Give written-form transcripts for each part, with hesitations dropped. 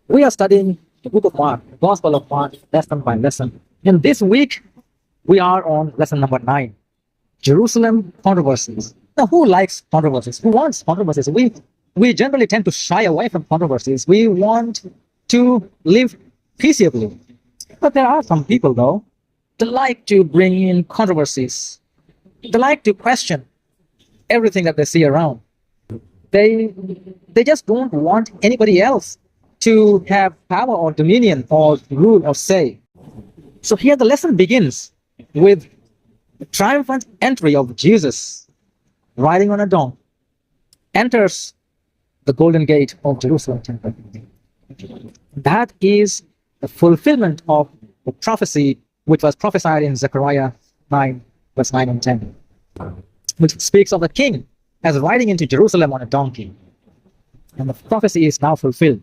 We are studying the book of Mark, the Gospel of Mark, lesson by lesson. And this week, we are on lesson number 9, Jerusalem Controversies. Now, who likes controversies? Who wants controversies? We generally tend to shy away from controversies. We want to live peaceably. But there are some people, though, that like to bring in controversies. They like to question everything that they see around. They just don't want anybody else to have power or dominion or rule or say. So here the lesson begins with the triumphant entry of Jesus riding on a donkey, enters the golden gate of Jerusalem temple. That is the fulfillment of the prophecy which was prophesied in Zechariah 9, verse 9 and 10, which speaks of the king as riding into Jerusalem on a donkey. And the prophecy is now fulfilled.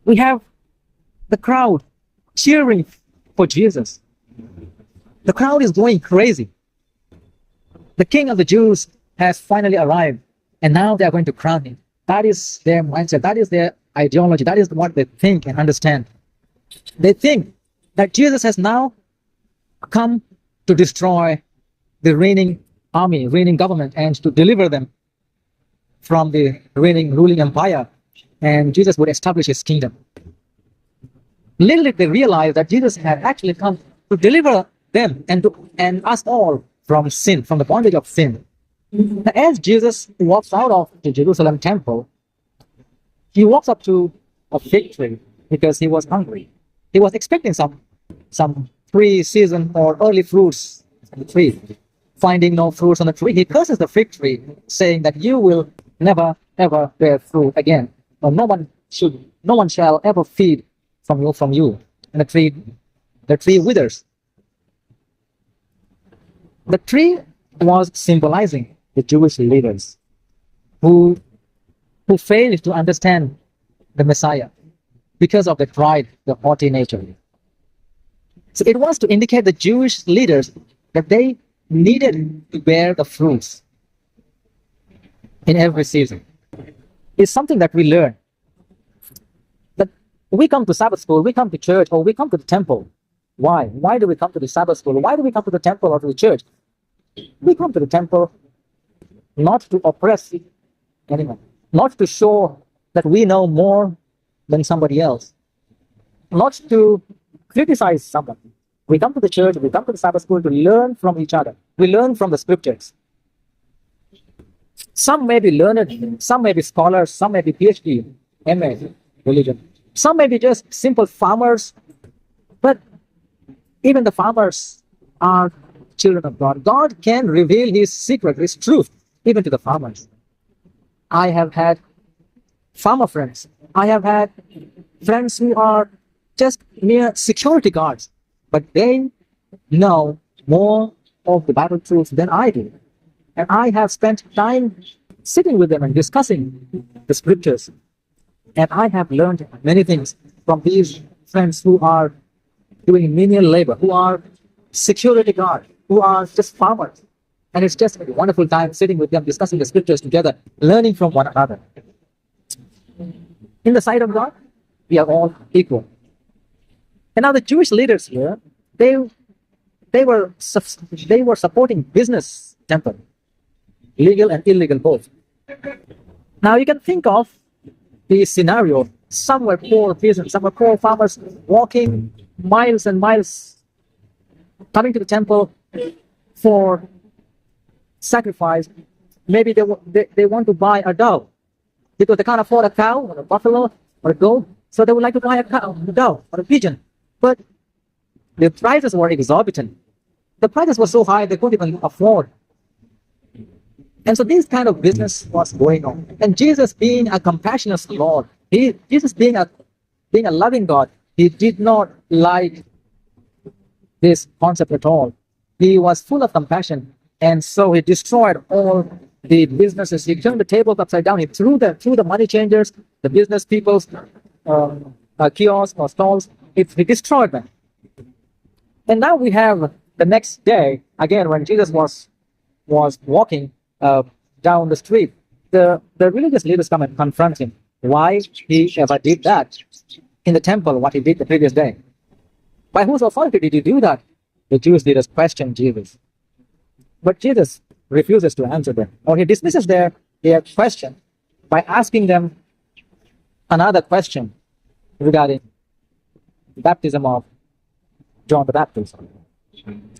We have the crowd cheering for Jesus. The crowd is going crazy. The king of the Jews has finally arrived, and now they are going to crown him. That is their mindset. That is their ideology. That is what they think and understand. They think that Jesus has now come to destroy the reigning army, reigning government, and to deliver them from the reigning ruling empire, and Jesus would establish his kingdom. Little did they realize that Jesus had actually come to deliver them and us all from sin, from the bondage of sin. As Jesus walks out of the Jerusalem temple, he walks up to a fig tree because he was hungry. He was expecting some pre-season or early fruits on the tree. Finding no fruits on the tree, he curses the fig tree, saying that you will never ever bear fruit again. Or no one shall ever feed from you. And the tree withers. The tree was symbolizing the Jewish leaders who failed to understand the Messiah because of their pride, their haughty nature. So it was to indicate the Jewish leaders that they needed to bear the fruits in every season. It's something that we learn. That we come to Sabbath school, we come to church, or we come to the temple. Why? Why do we come to the Sabbath school? Why do we come to the temple or to the church? We come to the temple not to oppress anyone, not to show that we know more than somebody else, not to criticize someone. We come to the church, we come to the Sabbath school to learn from each other. We learn from the scriptures. Some may be learned, some may be scholars, some may be PhD, MA, religion. Some may be just simple farmers, but even the farmers are children of God. God can reveal his secret, his truth, even to the farmers. I have had farmer friends. I have had friends who are just mere security guards, but they know more of the Bible truth than I do. And I have spent time sitting with them and discussing the scriptures. And I have learned many things from these friends who are doing menial labor, who are security guards, who are just farmers. And it's just a wonderful time sitting with them, discussing the scriptures together, learning from one another. In the sight of God, we are all equal. And now the Jewish leaders here, they were supporting business temple, legal and illegal both. Now you can think of the scenario: some were poor peasants, some were poor farmers walking miles and miles, coming to the temple for sacrifice. Maybe they want to buy a dove because they can't afford a cow or a buffalo or a goat, so they would like to buy a cow, a dove or a pigeon. But the prices were exorbitant. The prices were so high they couldn't even afford. And so this kind of business was going on. And Jesus, being a compassionate Lord, Jesus being a loving God, he did not like this concept at all. He was full of compassion, and so he destroyed all the businesses. He turned the tables upside down. He threw the money changers, the business people's kiosks or stalls. He destroyed them. And now we have the next day, again, when Jesus was walking down the street, the religious leaders come and confront him. why he ever did that in the temple, what he did the previous day. By whose authority did he do that? The Jewish leaders questioned Jesus. But Jesus refuses to answer them, or he dismisses their question by asking them another question regarding the baptism of John the Baptist.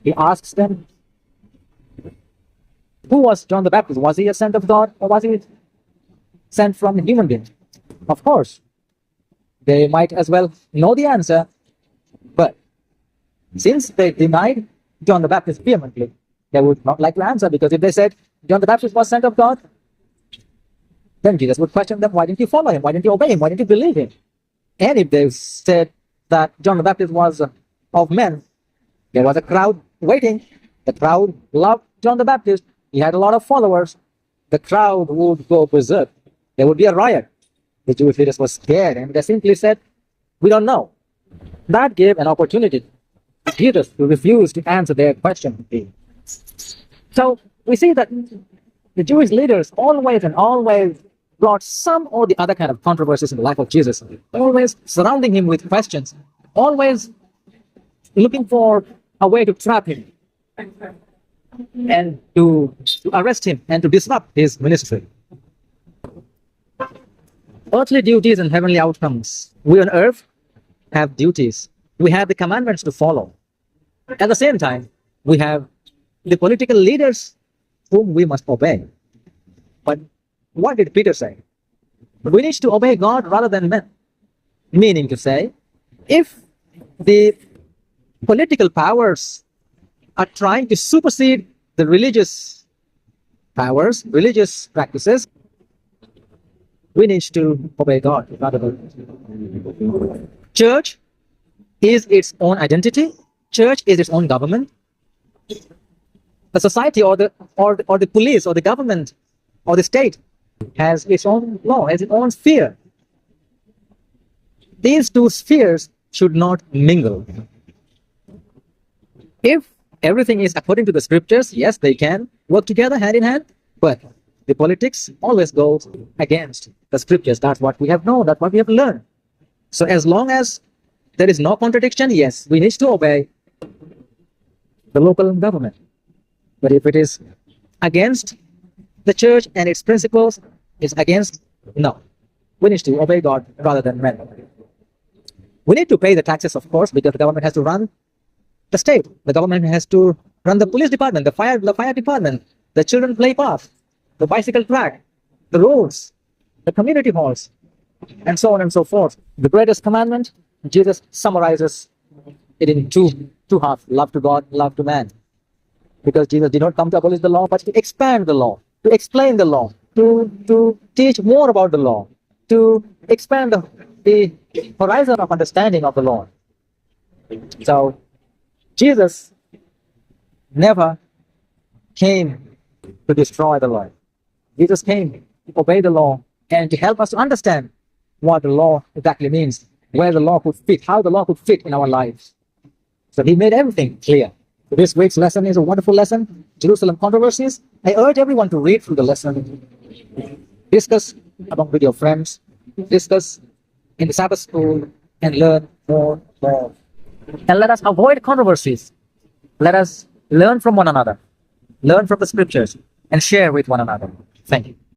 He asks them, who was John the Baptist? Was he a sent of God, or was he sent from a human being? Of course, they might as well know the answer, but since they denied John the Baptist vehemently, they would not like to answer, because if they said John the Baptist was sent of God, then Jesus would question them, why didn't you follow him? Why didn't you obey him? Why didn't you believe him? And if they said that John the Baptist was of men, there was a crowd waiting. The crowd loved John the Baptist. He had a lot of followers. The crowd would go berserk. There would be a riot. The Jewish leaders were scared, and they simply said, we don't know. That gave an opportunity to Jesus to refuse to answer their question. So we see that the Jewish leaders always brought some or the other kind of controversies in the life of Jesus, always surrounding him with questions, always looking for a way to trap him and to arrest him and to disrupt his ministry. Earthly duties and heavenly outcomes. We on earth have duties. We have the commandments to follow. At the same time, we have the political leaders whom we must obey. But what did Peter say? We need to obey God rather than men. Meaning to say, if the political powers are trying to supersede the religious powers, religious practices, we need to obey God rather than. Church is its own identity. Church is its own government. The society or the police or the government or the state has its own law, has its own sphere. These two spheres should not mingle. If everything is according to the scriptures, yes, they can work together hand in hand, but the politics always goes against the scriptures. That's what we have known, that's what we have learned. So as long as there is no contradiction, yes, we need to obey the local government. But if it is against the church and its principles, it's against, no. We need to obey God rather than men. We need to pay the taxes, of course, because the government has to run the state. The government has to run the police department, the fire department, the children play path, the bicycle track, the roads, the community halls, and so on and so forth. The greatest commandment, Jesus summarizes it in two halves: love to God, love to man. Because Jesus did not come to abolish the law, but to expand the law, to explain the law, to teach more about the law, to expand the horizon of understanding of the law. So Jesus never came to destroy the law. Jesus came to obey the law and to help us to understand what the law exactly means, where the law could fit, how the law could fit in our lives. So he made everything clear. This week's lesson is a wonderful lesson, Jerusalem Controversies. I urge everyone to read through the lesson, discuss among with your friends, discuss in the Sabbath school, and learn more. And let us avoid controversies. Let us learn from one another, learn from the scriptures, and share with one another. Thank you.